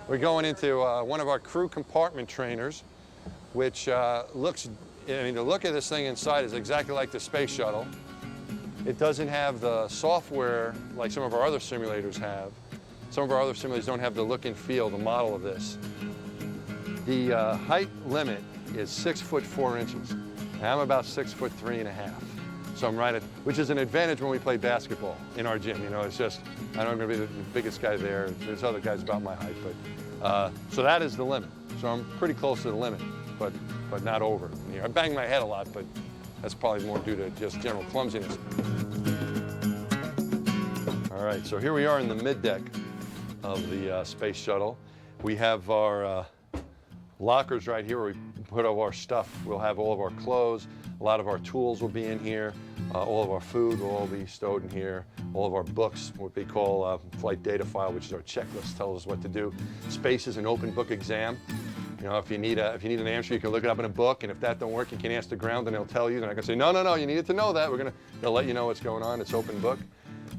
We're going into one of our crew compartment trainers, which looks, I mean, the look of this thing inside is exactly like the space shuttle. It doesn't have the software like some of our other simulators have. Some of our other simulators don't have the look and feel, the model of this. The height limit is 6 foot 4 inches. And I'm about 6 foot 3.5. So I'm right at, which is an advantage when we play basketball in our gym. You know, it's just, I'm not going to be the biggest guy there. There's other guys about my height, but so that is the limit. So I'm pretty close to the limit, but not over. You know, I bang my head a lot, but that's probably more due to just general clumsiness. All right, so here we are in the mid-deck of the space shuttle. We have our lockers right here where we put all our stuff. We'll have all of our clothes. A lot of our tools will be in here. All of our food will all be stowed in here. All of our books, what we call flight data file, which is our checklist, tells us what to do. Space is an open book exam. You know, if you need an answer, you can look it up in a book, and if that don't work, you can ask the ground, and they'll tell you. They're not going to say, no, you needed to know that. They'll let you know what's going on. It's open book.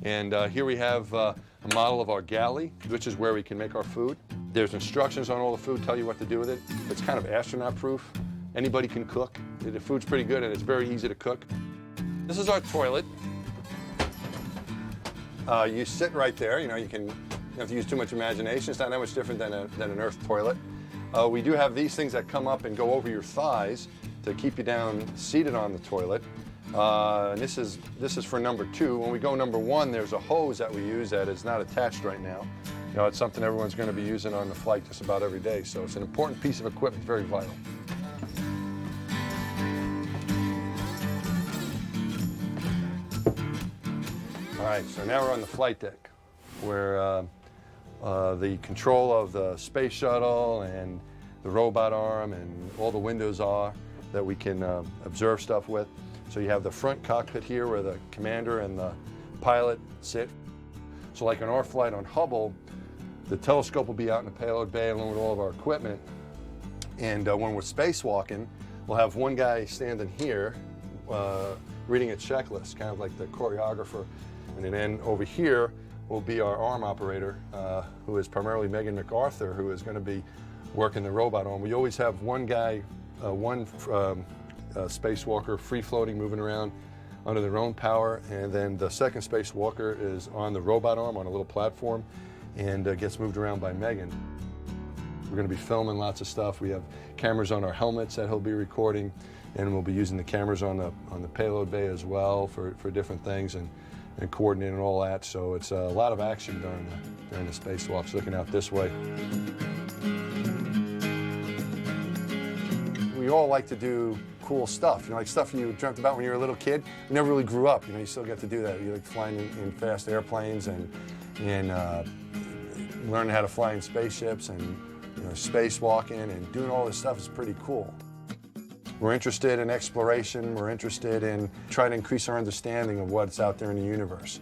And here we have a model of our galley, which is where we can make our food. There's instructions on all the food, tell you what to do with it. It's kind of astronaut proof. Anybody can cook. The food's pretty good, and it's very easy to cook. This is our toilet. You sit right there. You know, you don't have to use too much imagination. It's not that much different than an Earth toilet. We do have these things that come up and go over your thighs to keep you down seated on the toilet. And this is for number 2. When we go number 1, there's a hose that we use that is not attached right now. You know, it's something everyone's going to be using on the flight just about every day. So it's an important piece of equipment, very vital. All right, so now we're on the flight deck, where the control of the space shuttle and the robot arm and all the windows are that we can observe stuff with. So you have the front cockpit here where the commander and the pilot sit. So like on our flight on Hubble, the telescope will be out in the payload bay along with all of our equipment. And when we're spacewalking, we'll have one guy standing here reading a checklist, kind of like the choreographer. And then over here will be our arm operator, who is primarily Megan MacArthur, who is going to be working the robot arm. We always have one guy, one spacewalker free-floating, moving around under their own power, and then the second spacewalker is on the robot arm on a little platform and gets moved around by Megan. We're going to be filming lots of stuff. We have cameras on our helmets that he'll be recording, and we'll be using the cameras on the payload bay as well for different things and coordinating all that. So it's a lot of action during the spacewalks, looking out this way. We all like to do cool stuff, you know, like stuff you dreamt about when you were a little kid. You never really grew up, you know, you still get to do that. You like flying in fast airplanes and learning how to fly in spaceships and, you know, spacewalking and doing all this stuff is pretty cool. We're interested in exploration. We're interested in trying to increase our understanding of what's out there in the universe.